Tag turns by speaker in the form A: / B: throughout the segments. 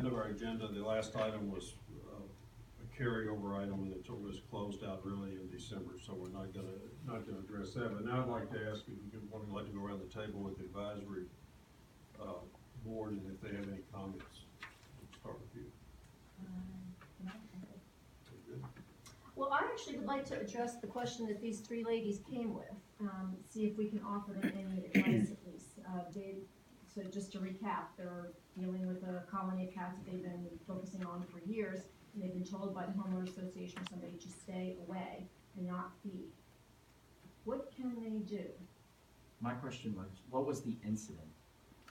A: end of our agenda. The last item was a carryover item, and it was closed out really in December, so we're not gonna address that. But now I'd like to ask if you would like to go around the table with the advisory board, and if they have any comments. Let's start with you. Good.
B: Well, I actually would like to address the question that these three ladies came with, see if we can offer them any advice at least. So just to recap, they're dealing with a colony of cats that they've been focusing on for years, and they've been told by the homeowner association or somebody to stay away and not feed. What can they do?
C: My question was, what was the incident?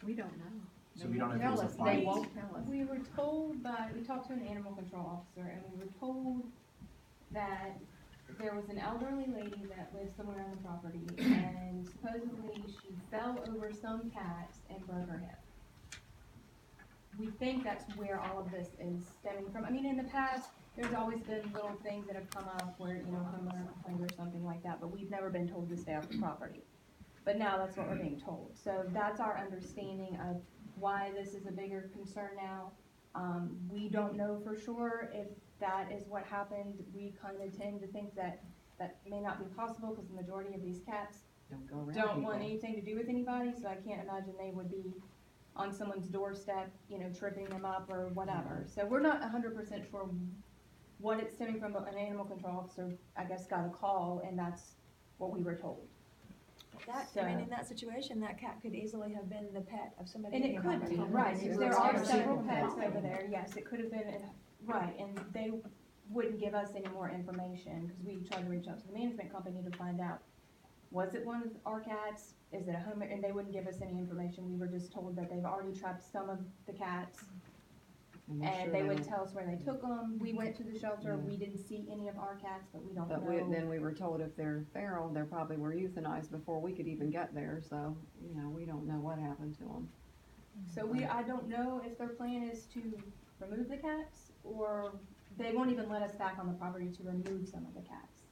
D: We don't know.
C: So we don't know if it was a
D: They
C: fight?
D: won't tell us.
E: We were told we talked to an animal control officer, and we were told that there was an elderly lady that lived somewhere on the property, and supposedly she fell over some cats and broke her hip. We think that's where all of this is stemming from. I mean, in the past, there's always been little things that have come up where, you know, homeowner complained or something like that, but we've never been told to stay off the property. But now that's what we're being told. So that's our understanding of why this is a bigger concern now. We don't know for sure if that is what happened. We kind of tend to think that that may not be possible because the majority of these cats
D: Don't go around
E: don't want
D: people.
E: anything to do with anybody, so I can't imagine they would be on someone's doorstep, you know, tripping them up or whatever. So we're not 100% sure what it's stemming from, but an animal control officer, I guess, got a call, and that's what we were told.
F: That, I mean, in that situation, that cat could easily have been the pet of somebody.
E: And
F: in
E: it
F: your
E: could
F: property.
E: be, right,
D: It's
E: there are
D: also
E: several
D: people
E: pets
D: that-
E: over there, yes, it could have been, right, and they wouldn't give us any more information, because we tried to reach out to the management company to find out, was it one of our cats, is it a home, and they wouldn't give us any information, we were just told that they've already trapped some of the cats,
D: we're
E: and
D: sure
E: they
D: won't.
E: would tell us where they took them, we went to the shelter, we didn't see any of our cats, but we don't
D: But
E: know.
D: then we were told if they're feral, they probably were euthanized before we could even get there, so, you know, we don't know what happened to them.
E: So I don't know if their plan is to remove the cats, or they won't even let us back on the property to remove some of the cats.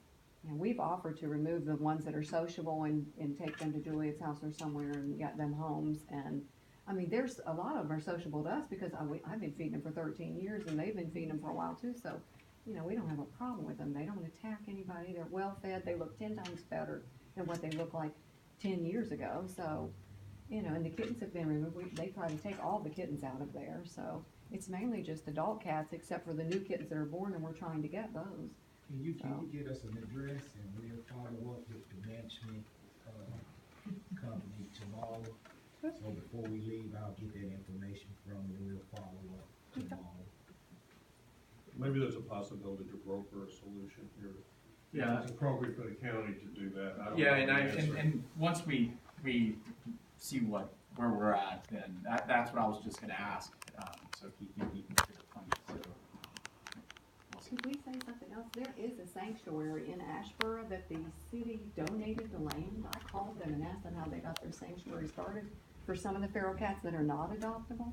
D: And we've offered to remove the ones that are sociable and take them to Juliet's house or somewhere and get them homes. And, I mean, there's a lot of them are sociable to us because I've been feeding them for 13 years and they've been feeding them for a while too. So, you know, we don't have a problem with them. They don't attack anybody. They're well fed. They look 10 times better than what they looked like 10 years ago. So, you know, and the kittens have been removed. They try to take all the kittens out of there. So it's mainly just adult cats except for the new kittens that are born, and we're trying to get those.
G: Can you get us an address and we'll follow up with the management, company tomorrow? So before we leave, I'll get that information from you and we'll follow up tomorrow.
A: Maybe there's a possibility to broker a solution here.
C: Yeah.
A: It's appropriate for the county to do that. I don't
C: Yeah,
A: know
C: and
A: the answer.
C: and once we see where we're at, then that's what I was just gonna ask, so he can get the plan, so.
D: Could we say something else? There is a sanctuary in Ashboro that the city donated the land. I called them and asked them how they got their sanctuary started for some of the feral cats that are not adoptable.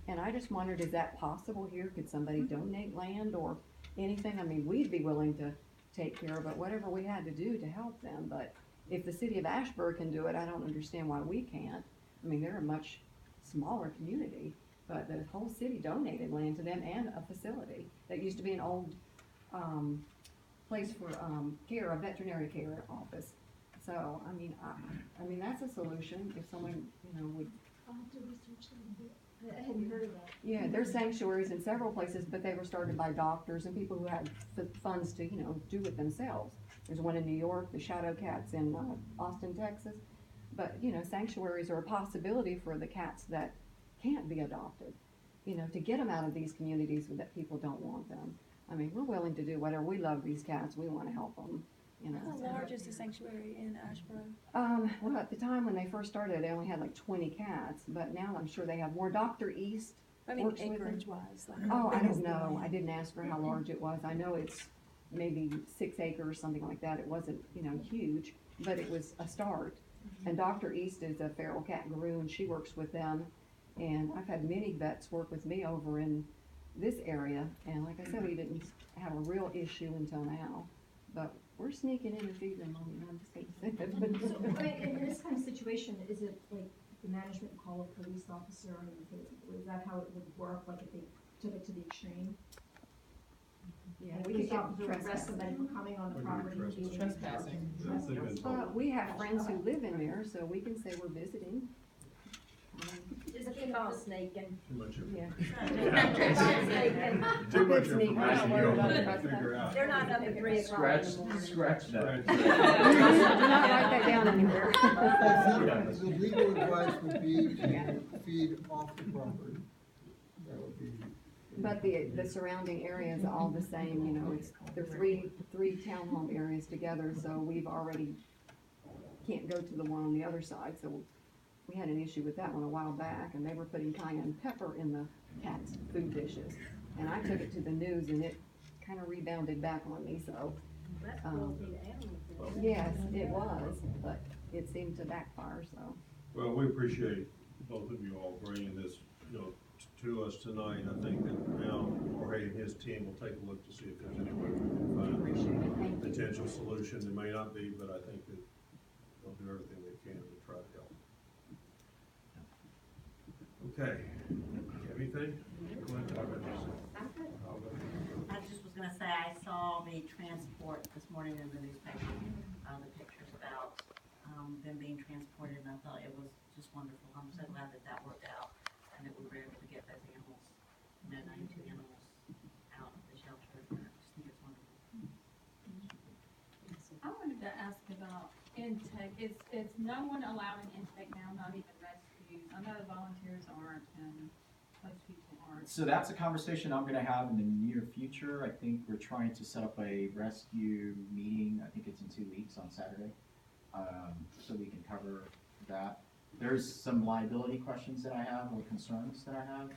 D: And I just wondered, is that possible here? Could somebody donate land or anything? I mean, we'd be willing to take care of it, whatever we had to do to help them. But if the city of Ashboro can do it, I don't understand why we can't. I mean, they're a much smaller community. But the whole city donated land to them and a facility that used to be an old, place for, care, a veterinary care office. So, I mean, that's a solution if someone, you know, would.
B: I'll have to research that a bit. I hadn't heard of that.
D: Yeah, there's sanctuaries in several places, but they were started by doctors and people who had funds to, you know, do it themselves. There's one in New York, the Shadow Cats in, Austin, Texas. But, you know, sanctuaries are a possibility for the cats that can't be adopted, you know, to get them out of these communities that people don't want them. I mean, we're willing to do whatever. We love these cats. We want to help them, you know.
F: How large is the sanctuary in Ashboro?
D: Well, at the time when they first started, they only had like 20 cats, but now I'm sure they have more. Dr. East
F: I mean,
D: works with them.
F: acreage wise. Like,
D: Oh, I
F: how big is
D: don't
F: the
D: know.
F: land?
D: I didn't ask her how large it was. I know it's maybe 6 acres, something like that. It wasn't, you know, huge, but it was a start. And Dr. East is a feral cat guru, and she works with them. And I've had many vets work with me over in this area, and like I said, we didn't have a real issue until now. But we're sneaking in and feeding them on, I'm just gonna say
B: So, I
D: that.
B: mean, in this kind of situation, is it like the management call a police officer, and is that how it would work? Like if they extreme.
D: Yeah,
B: And
D: we
B: police
D: could get
B: officer would arrest somebody for coming on the
A: We could
B: property.
A: trespass.
B: being-
C: Trespassing.
A: Yeah, they've been told.
D: But we have friends who live in there, so we can say we're visiting.
F: It's a female snake and.
A: Too much
D: Yeah.
A: Too much
D: Sneak.
A: information
D: We're not
A: you
D: worried
A: don't
D: about
A: have to
D: trespass.
A: figure out.
F: They're not up at 3 o'clock in the morning.
C: Scratch that.
D: Do not write that down anywhere.
H: The legal advice would be to feed off the property. That would be.
D: But the surrounding area is all the same, you know, they're three townhome areas together, so we've already, can't go to the one on the other side, so we had an issue with that one a while back, and they were putting cayenne pepper in the cat's food dishes. And I took it to the news and it kinda rebounded back on me, so,
F: That's cruelty to animals.
D: yes, it was, but it seemed to backfire, so.
A: Well, we appreciate both of you all bringing this, to us tonight. I think that now Jorge and his team will take a look to see if there's any way we can
D: Appreciate it,
A: find
D: thank
A: a
D: you.
A: potential solution. There may not be, but I think that they'll do everything they can to try to help. Okay, anything? Go ahead, talk about this. I'll go.
I: I just was gonna say, I saw the transport this morning in the newspaper, the pictures about, them being transported, and I thought it was just wonderful. I'm so glad that that worked out, and that we were able to get those animals, 92 animals out of the shelter. I just think it's wonderful.
E: I wanted to ask about intake. Is no one allowed in intake now, not even rescues? I know volunteers aren't and most people aren't.
C: So that's a conversation I'm gonna have in the near future. I think we're trying to set up a rescue meeting. I think it's in 2 weeks on Saturday. So we can cover that. There's some liability questions that I have or concerns that I have,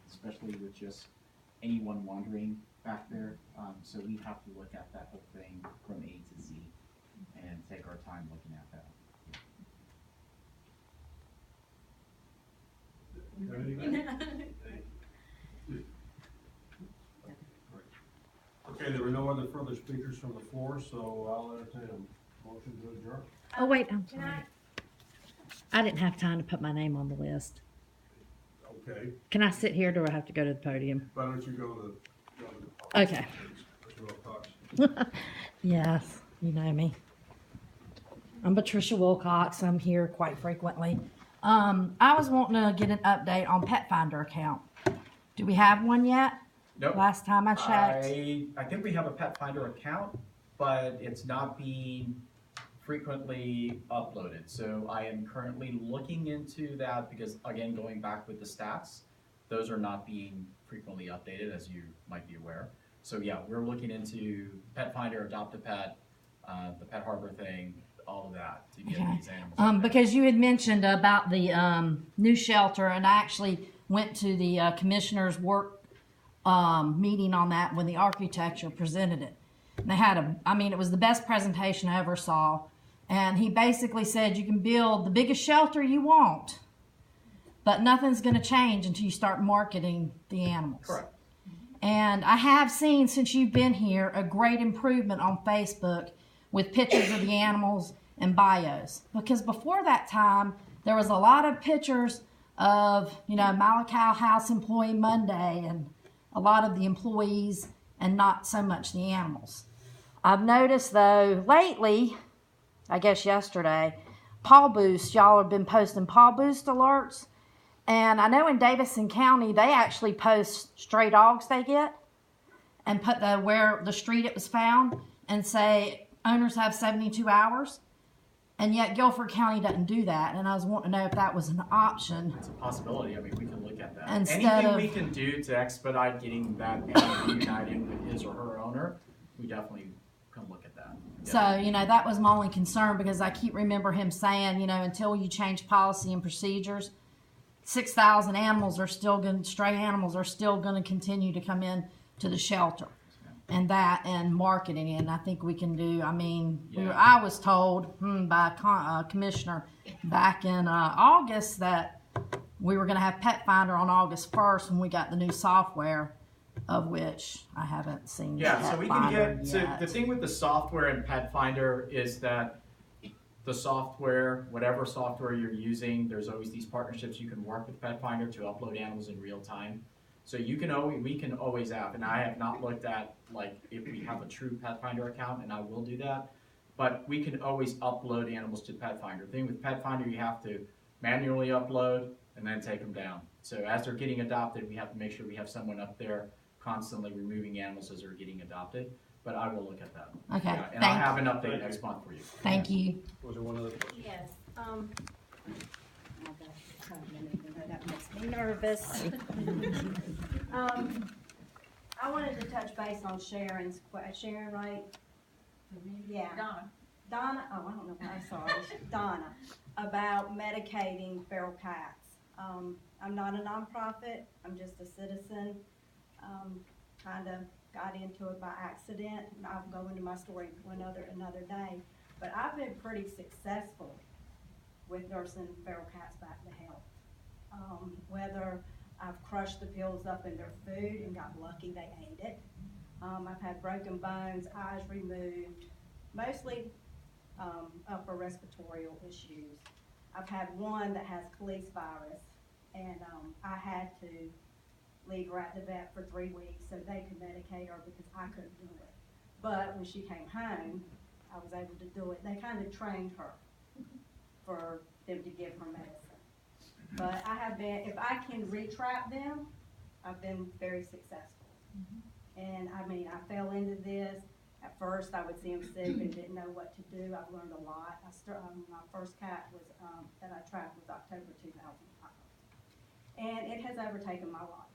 C: especially with just anyone wandering back there. So we have to look at that whole thing from A to Z and take our time looking at that.
A: Have anything? Okay, there were no other further speakers from the floor, so I'll entertain a motion to adjourn.
J: Oh, wait, I'm
F: Can
J: sorry.
F: I,
J: I didn't have time to put my name on the list.
A: Okay,
J: Can I sit here or do I have to go to the podium?
A: why don't you go to the.
J: Okay.
A: Mr. Wilcox.
J: Yes, you know me. I'm Patricia Wilcox. I'm here quite frequently. I was wanting to get an update on Pet Finder account. Do we have one yet?
C: Nope.
J: Last time I checked.
C: I think we have a Pet Finder account, but it's not being frequently uploaded. So I am currently looking into that because, again, going back with the stats, those are not being frequently updated, as you might be aware. So yeah, we're looking into Pet Finder, Adopt a Pet, the Pet Harbor thing, all of that to get
J: Okay.
C: these animals. up there.
J: Because you had mentioned about the new shelter, and I actually went to the commissioner's work meeting on that when the architecture presented it. And they had it was the best presentation I ever saw. And he basically said you can build the biggest shelter you want, but nothing's going to change until you start marketing the animals.
C: Correct.
J: And I have seen, since you've been here, a great improvement on Facebook with pictures of the animals and bios. Because before that time, there was a lot of pictures of, Malachi House Employee Monday and a lot of the employees and not so much the animals. I've noticed, though, lately, I guess yesterday, Paw Boost, y'all have been posting Paw Boost alerts. And I know in Davison County, they actually post stray dogs they get and put where the street it was found and say owners have 72 hours. And yet Guilford County doesn't do that. And I was wanting to know if that was an option.
C: It's a possibility. I mean, we can look at that.
J: Instead
C: Anything
J: of-
C: we can do to expedite getting that animal united with his or her owner, we definitely can look at that.
J: So, that was my only concern because I keep remember him saying, until you change policy and procedures, 6,000 stray animals are still going to continue to come in to the shelter. And marketing it, and I think we can do. I was told by a commissioner back in August that we were going to have Pet Finder on August 1st when we got the new software, of which I haven't seen.
C: Yeah,
J: Pet
C: so we can
J: Finder
C: get, so
J: yet.
C: the thing with the software and Pet Finder is that the software, whatever software you're using, there's always these partnerships you can work with Pet Finder to upload animals in real time. So you can always, we can always app, and I have not looked at, like, if we have a true Pathfinder account, and I will do that. But we can always upload animals to Pathfinder. The thing with Pathfinder, you have to manually upload and then take them down. So as they're getting adopted, we have to make sure we have someone up there constantly removing animals as they're getting adopted. But I will look at that.
J: Okay,
C: Yeah, and I'll
J: thank
C: have
J: you.
C: an update next month for you.
J: Thank you.
A: Was there one other question?
K: Yes, that makes me nervous. I wanted to touch base on Sharon's Sharon, right? Yeah. Donna, oh, I don't know why, I'm sorry, Donna, about medicating feral cats. I'm not a nonprofit, I'm just a citizen. Kinda got into it by accident, and I'll go into my story another day. But I've been pretty successful with nursing feral cats back to health. Whether I've crushed the pills up in their food and got lucky they ate it. I've had broken bones, eyes removed, mostly upper respiratory issues. I've had one that has Calice virus, and I had to leave her at the vet for 3 weeks so they could medicate her because I couldn't do it. But when she came home, I was able to do it. They kind of trained her for them to give her medicine. But I have been, if I can retrap them, I've been very successful. And I mean, I fell into this. At first, I would see them sick and didn't know what to do. I've learned a lot. My first cat was that I trapped was October 2005, and it has overtaken my life.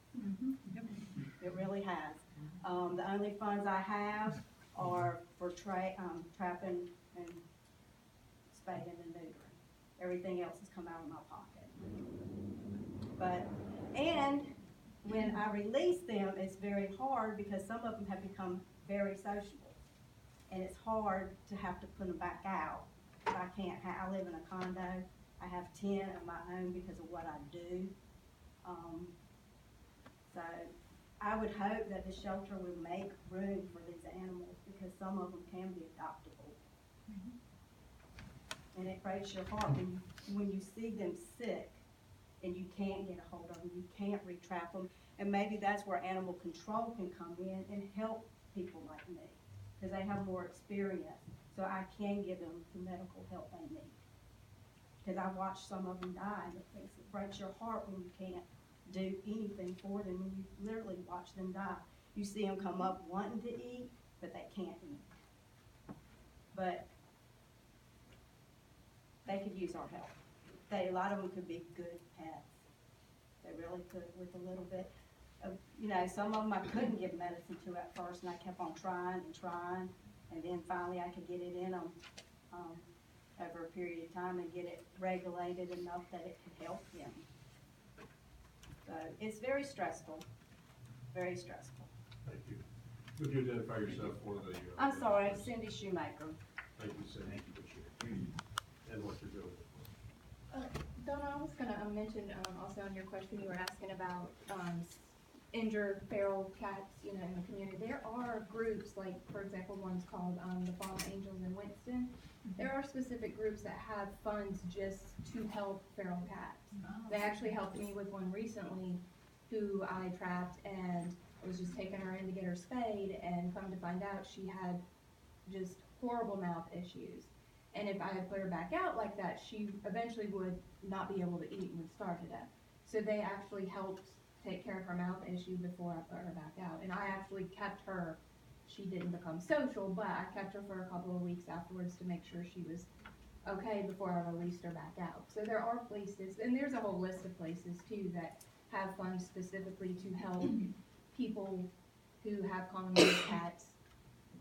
K: It really has. The only funds I have are for trapping and spaying and neutering. Everything else has come out of my pocket. But and when I release them, it's very hard because some of them have become very sociable. And it's hard to have to put them back out. I can't I live in a condo. I have 10 of my own because of what I do. So I would hope that the shelter would make room for these animals because some of them can be adoptable. And it breaks your heart when you see them sick and you can't get a hold of them, you can't retrap them. And maybe that's where animal control can come in and help people like me, because they have more experience, so I can give them the medical help they need. Because I watched some of them die, and it breaks your heart when you can't do anything for them, when you literally watch them die. You see them come up wanting to eat, but they can't eat. But they could use our help. A lot of them could be good pets. They really could with a little bit of, some of them I couldn't give medicine to at first, and I kept on trying, and then finally I could get it in them over a period of time and get it regulated enough that it could help them. So it's very stressful, very stressful.
A: Thank you. Would you identify yourself for the?
K: I'm sorry, Cindy Shoemaker.
A: Thank you, Cindy. And what you're doing.
E: Donna, I was gonna mention, also on your question, you were asking about, injured feral cats, in the community. There are groups, like, for example, one's called, the Fallen Angels in Winston. There are specific groups that have funds just to help feral cats. They actually helped me with one recently who I trapped, and I was just taking her in to get her spayed, and come to find out she had just horrible mouth issues. And if I had put her back out like that, she eventually would not be able to eat and would starve to death. So they actually helped take care of her mouth issue before I put her back out. And I actually kept her. She didn't become social, but I kept her for a couple of weeks afterwards to make sure she was okay before I released her back out. So there are places, and there's a whole list of places too that have funds specifically to help people who have commonly cats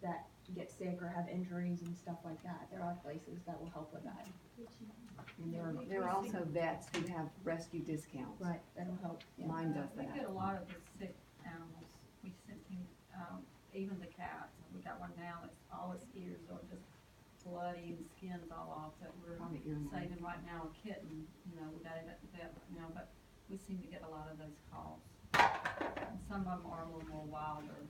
E: that get sick or have injuries and stuff like that. There are places that will help with that.
D: And there are also vets who have rescue discounts.
E: Right, that'll help. Yeah.
D: Mine does
L: We
D: that.
L: get a lot of the sick animals. We sent him, even the cats. We got one now that's all its ears are just bloody and skin's all off that we're
D: Probably ear and
L: saving right now, a kitten. We got it at the vet right now, but we seem to get a lot of those calls. And some of them are a little more wilder.